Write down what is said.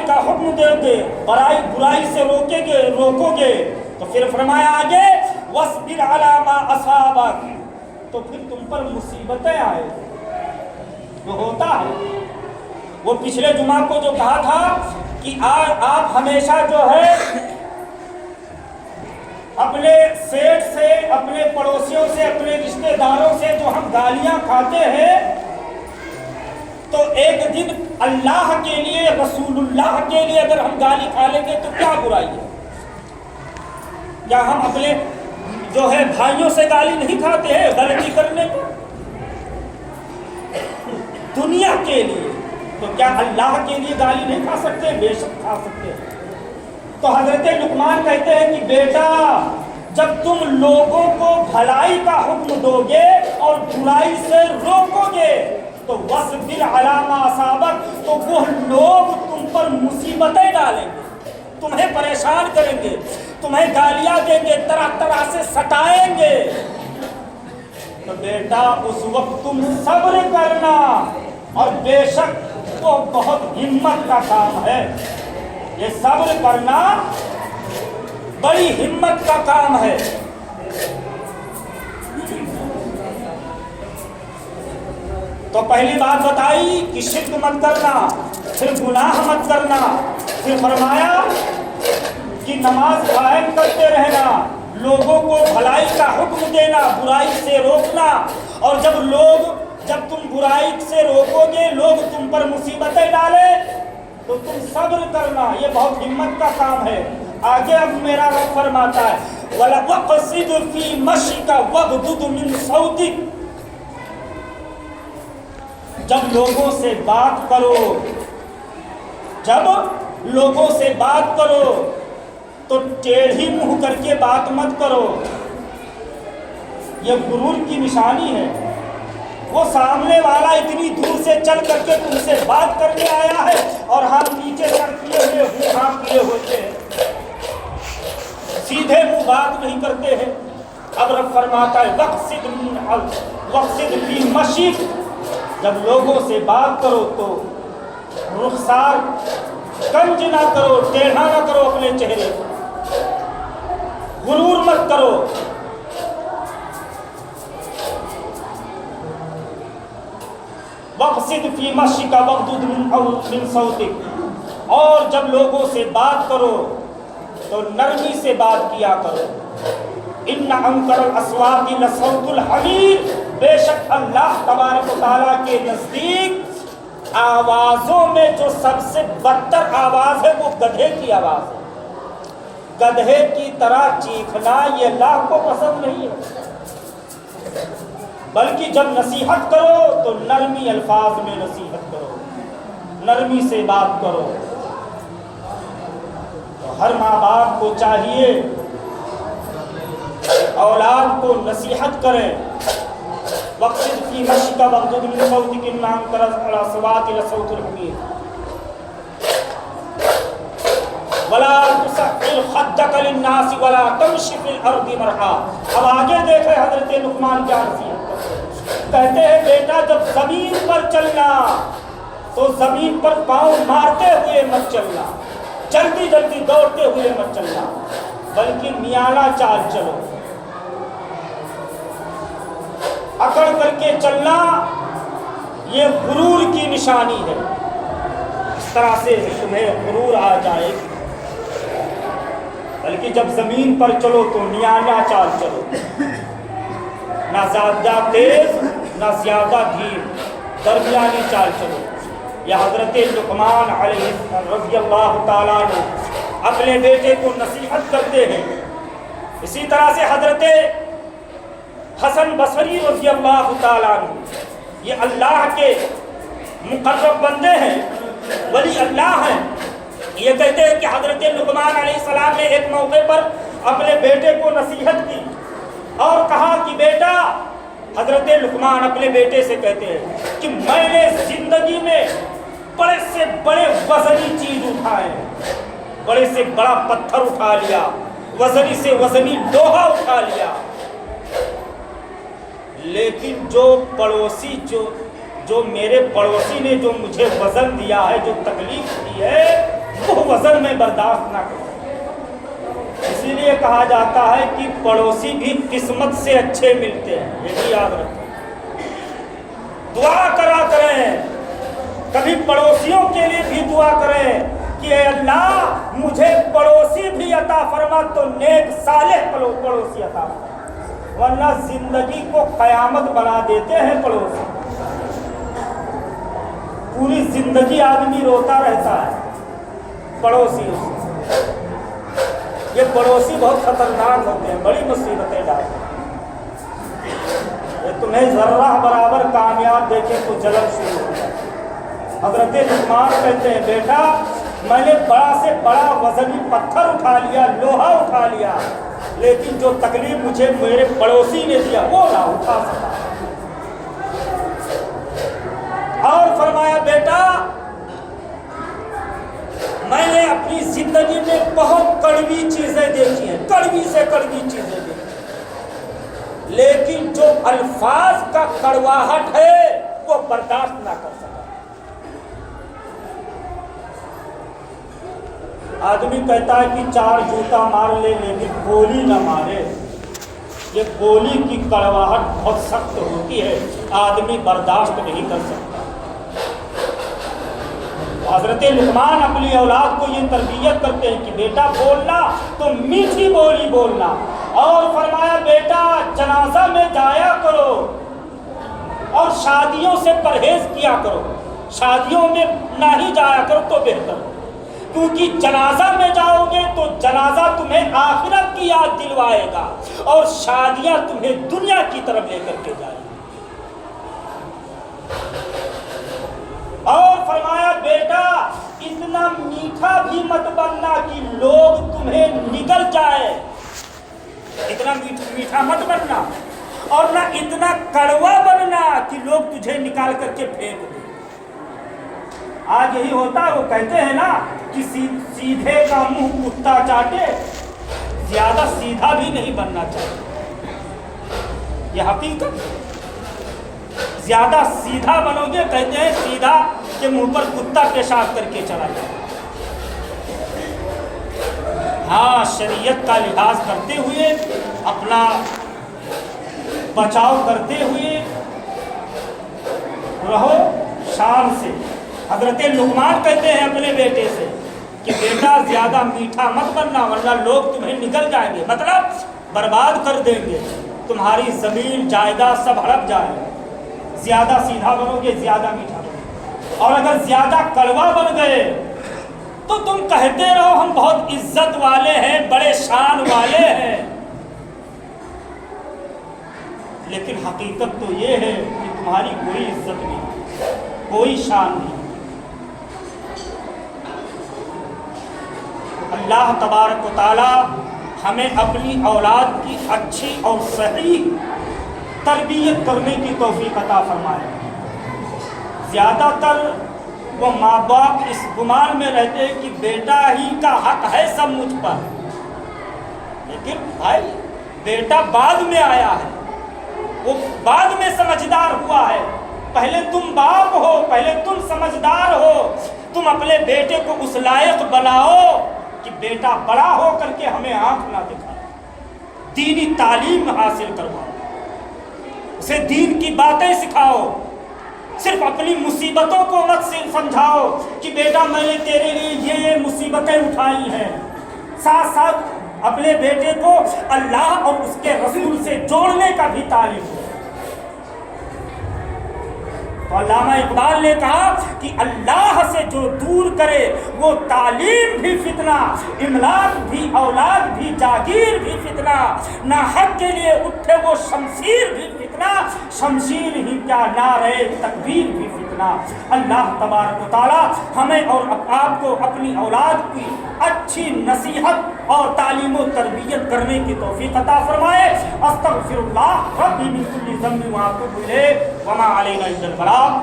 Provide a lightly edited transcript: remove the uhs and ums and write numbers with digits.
کا حکم دو گے، برائی سے روکو گے تو پھر فرمایا آگے وَاصْبِرْ عَلَىٰ مَا أَصَابَكَ، تو پھر تم پر مصیبتیں آئے جو ہوتا ہے۔ وہ پچھلے جمعہ کو جو کہا تھا کہ آپ ہمیشہ جو ہے اپنے سیٹ سے، اپنے پڑوسیوں سے، اپنے رشتہ داروں سے جو ہم گالیاں کھاتے ہیں، تو ایک دن اللہ کے لیے، رسول اللہ کے لیے اگر ہم گالی کھا لیں گے تو کیا برائی ہے؟ کیا ہم اپنے جو ہے بھائیوں سے گالی نہیں کھاتے ہیں غلطی کرنے کو؟ دنیا کے لیے تو کیا اللہ کے لیے گالی نہیں کھا سکتے؟ بے شک کھا سکتے ہیں۔ تو حضرت لقمان کہتے ہیں کہ بیٹا جب تم لوگوں کو بھلائی کا حکم دو گے اور برائی سے روکو گے تو وَاصْبِرْ عَلَىٰ مَا أَصَابَكَ، تو وہ لوگ تم پر مصیبتیں ڈالیں گے، تمہیں پریشان کریں گے، تمہیں گالیاں دیں گے، طرح طرح سے ستائیں گے، تو بیٹا اس وقت تم صبر کرنا، اور بے شک وہ بہت ہمت کا کام ہے۔ یہ صبر کرنا بڑی ہمت کا کام ہے۔ تو پہلی بات بتائی کہ شرک مت کرنا، پھر گناہ مت کرنا، پھر فرمایا کہ نماز قائم کرتے رہنا، لوگوں کو بھلائی کا حکم دینا، برائی سے روکنا، اور جب تم برائی سے روکو گے، لوگ تم پر مصیبتیں ڈالیں تو تم صبر کرنا، یہ بہت ہمت کا کام ہے۔ آگے اب میرا رب فرماتا ہے وَقْصِدْ فِي مَشْيِكَ وَاغْضُضْ مِنْ صَوْتِكَ، جب لوگوں سے بات کرو تو ٹیڑھی منہ کر کے بات مت کرو، یہ غرور کی نشانی ہے۔ وہ سامنے والا اتنی دور سے چل کر کے تم سے بات کرنے آیا ہے اور ہم نیچے سر کیے ہوئے ہاتھ کیے ہوتے ہیں، سیدھے منہ بات نہیں کرتے ہیں۔ اب رب فرماتا ہے وَقْصِدْ فِي مَشْيِكَ، جب لوگوں سے بات کرو تو رخسار کنج نہ کرو، ٹیڑھا نہ کرو اپنے چہرے کو، غرور مت کرو۔ وَقْصِدْ فِي مَشْيِكَ وَاغْضُضْ مِنْ صَوْتِكَ، اور جب لوگوں سے بات کرو تو نرمی سے بات کیا کرو۔ إِنَّ أَنكَرَ الْأَصْوَاتِ لَصَوْتُ الْحَمِيرِ، بے شک اللہ تبارک و تعالیٰ کے نزدیک آوازوں میں جو سب سے بدتر آواز ہے وہ گدھے کی آواز ہے۔ گدھے کی طرح چیخنا یہ اللہ کو پسند نہیں ہے، بلکہ جب نصیحت کرو تو نرمی الفاظ میں نصیحت کرو، نرمی سے بات کرو۔ تو ہر ماں باپ کو چاہیے اولاد کو نصیحت کرے۔ وَقْصِدْ فِي مَشْيِكَ وَاغْضُضْ مِنْ صَوْتِكَ إِنَّ أَنكَرَ الْأَصْوَاتِ لَصَوْتُ الْحَمِيرِ وَلَا تُسَعِّرْ خَدَّكَ لِلنَّاسِ وَلَا تَمْشِ فِي الْأَرْضِ مَرْحًا۔ اب آگے دیکھیں حضرت لقمان کیا نصیحت کہتے ہیں، بیٹا جب زمین پر چلنا تو زمین پر پاؤں مارتے ہوئے مت چلنا، جلدی جلدی دوڑتے ہوئے مت چلنا، بلکہ میانہ چال چلو، اکڑ کر کے چلنا، یہ غرور کی نشانی ہے۔ اس طرح سے تمہیں غرور آ جائے، بلکہ جب زمین پر چلو تو میانہ چال چلو، نہ زیادہ تیز نہ زیادہ دھیر، درمیانی چال چلو۔ یہ حضرت لقمان علیہ رضی اللہ تعالیٰ نے اپنے بیٹے کو نصیحت کرتے ہیں۔ اسی طرح سے حضرت حسن بصری رضی اللہ تعالیٰ عنہ، یہ اللہ کے مقرب بندے ہیں، ولی اللہ ہیں۔ یہ کہتے ہیں کہ حضرت لقمان علیہ السلام نے ایک موقع پر اپنے بیٹے کو نصیحت کی اور کہا کہ بیٹا، حضرت لقمان اپنے بیٹے سے کہتے ہیں کہ میں نے زندگی میں بڑے سے بڑے وزنی چیز اٹھائے، بڑے سے بڑا پتھر اٹھا لیا، وزنی سے وزنی لوہا اٹھا لیا، لیکن جو میرے پڑوسی نے جو مجھے وزن دیا ہے، جو تکلیف دی ہے، میں برداشت نہ کرو۔ اسی لیے کہا جاتا ہے کہ پڑوسی بھی قسمت سے اچھے ملتے ہیں، یہ بھی یاد رکھیں۔ دعا کرا کریں، کبھی پڑوسیوں کے لیے بھی دعا کریں کہ اے اللہ مجھے پڑوسی بھی عطا فرما، تو نیک صالح پڑوسی عطا فرما، ورنہ زندگی کو قیامت بنا دیتے ہیں پڑوسی۔ پوری زندگی آدمی روتا رہتا ہے پڑوسی سے۔ یہ پڑوسی بہت خطرناک ہوتے ہیں، بڑی مصیبتیں ڈالتے ہیں۔ یہ تمہیں ذرہ برابر کامیاب دیکھے تو جلن شروع ہو جائے۔ حضرت لقمان کہتے ہیں بیٹا میں نے بڑا سے بڑا وزنی پتھر اٹھا لیا، لوہا اٹھا لیا، لیکن جو تکلیف مجھے میرے پڑوسی نے دیا وہ نہ اٹھا سکا۔ اور فرمایا بیٹا میں نے اپنی زندگی میں بہت کڑوی چیزیں دیکھی ہیں، کڑوی سے کڑوی چیزیں دیکھی، لیکن جو الفاظ کا کڑواہٹ ہے وہ برداشت نہ کر سکا۔ آدمی کہتا ہے کہ 4 جوتا مار لے لیکن گولی نہ مارے، یہ گولی کی کڑواہٹ بہت سخت ہوتی ہے، آدمی برداشت نہیں کر سکتا۔ حضرت لقمان اپنی اولاد کو یہ تربیت کرتے ہیں کہ بیٹا بولنا تو میٹھی بولی بولنا، اور فرمایا بیٹا جنازہ میں جایا کرو اور شادیوں سے پرہیز کیا کرو، شادیوں میں نہ ہی جایا کرو تو بہتر، کیونکہ جنازہ میں جاؤ گے تو جنازہ تمہیں آخرت کی یاد دلوائے گا اور شادیاں تمہیں دنیا کی طرف لے کر کے جائے گی۔ اور فرمایا بیٹا اتنا میٹھا بھی مت بننا کہ لوگ تمہیں نگل جائے، اتنا میٹھا مت بننا، اور نہ اتنا کڑوا بننا کہ لوگ تجھے نکال کر کے پھینک دیں۔ آج یہی ہوتا ہے، وہ کہتے ہیں نا کہ سیدھے کا منہ کتا چاٹے، زیادہ سیدھا بھی نہیں بننا چاہیے، یہ حقیقت ہے۔ زیادہ سیدھا بنو گے، کہتے ہیں سیدھا کے منہ پر کتا پیشاب کر کے چلا جائے۔ ہاں شریعت کا لحاظ کرتے ہوئے، اپنا بچاؤ کرتے ہوئے رہو شان سے۔ حضرت لقمان کہتے ہیں اپنے بیٹے سے کہ بیٹا زیادہ میٹھا مت بننا ورنہ لوگ تمہیں نگل جائیں گے، مطلب برباد کر دیں گے، تمہاری زمین جائیداد سب ہڑپ جائے گا۔ زیادہ سیدھا بنو گے زیادہ میٹھا بنو گے، اور اگر زیادہ کڑوا بن گئے تو تم کہتے رہو ہم بہت عزت والے ہیں، بڑے شان والے ہیں، لیکن حقیقت تو یہ ہے کہ تمہاری کوئی عزت نہیں، کوئی شان نہیں۔ اللہ تبارک و تعالی ہمیں اپنی اولاد کی اچھی اور صحیح تربیت کرنے کی توفیق عطا فرمائے۔ زیادہ تر وہ ماں باپ اس گمان میں رہتے ہیں کہ بیٹا ہی کا حق ہے سب مجھ پر، لیکن بھائی بیٹا بعد میں آیا ہے، وہ بعد میں سمجھدار ہوا ہے، پہلے تم باپ ہو، پہلے تم سمجھدار ہو، تم اپنے بیٹے کو اس لائق بناؤ کہ بیٹا بڑا ہو کر کے ہمیں آنکھ نہ دکھائے، دینی تعلیم حاصل کرواؤ، اسے دین کی باتیں سکھاؤ، صرف اپنی مصیبتوں کو مت سمجھاؤ کہ بیٹا میں نے تیرے لیے یہ مصیبتیں اٹھائی ہیں، ساتھ ساتھ اپنے بیٹے کو اللہ اور اس کے رسول سے جوڑنے کا بھی تعلیم دو۔ تو علامہ اقبال نے کہا کہ اللہ سے جو دور کرے وہ تعلیم بھی فتنہ، املاک بھی، اولاد بھی، جاگیر بھی فتنہ، نہ حق کے لیے اٹھے وہ شمشیر بھی فتنہ، شمشیر ہی کیا نعرہ تکبیر بھی فتنہ۔ اللہ تبارک و تعالی ہمیں اور آپ کو اپنی اولاد کی اچھی نصیحت اور تعلیم و تربیت کرنے کی توفیق عطا فرمائے۔ استغفر اللہ ربی من کل ذنب واتوب الیہ وما علینا الا البلاغ۔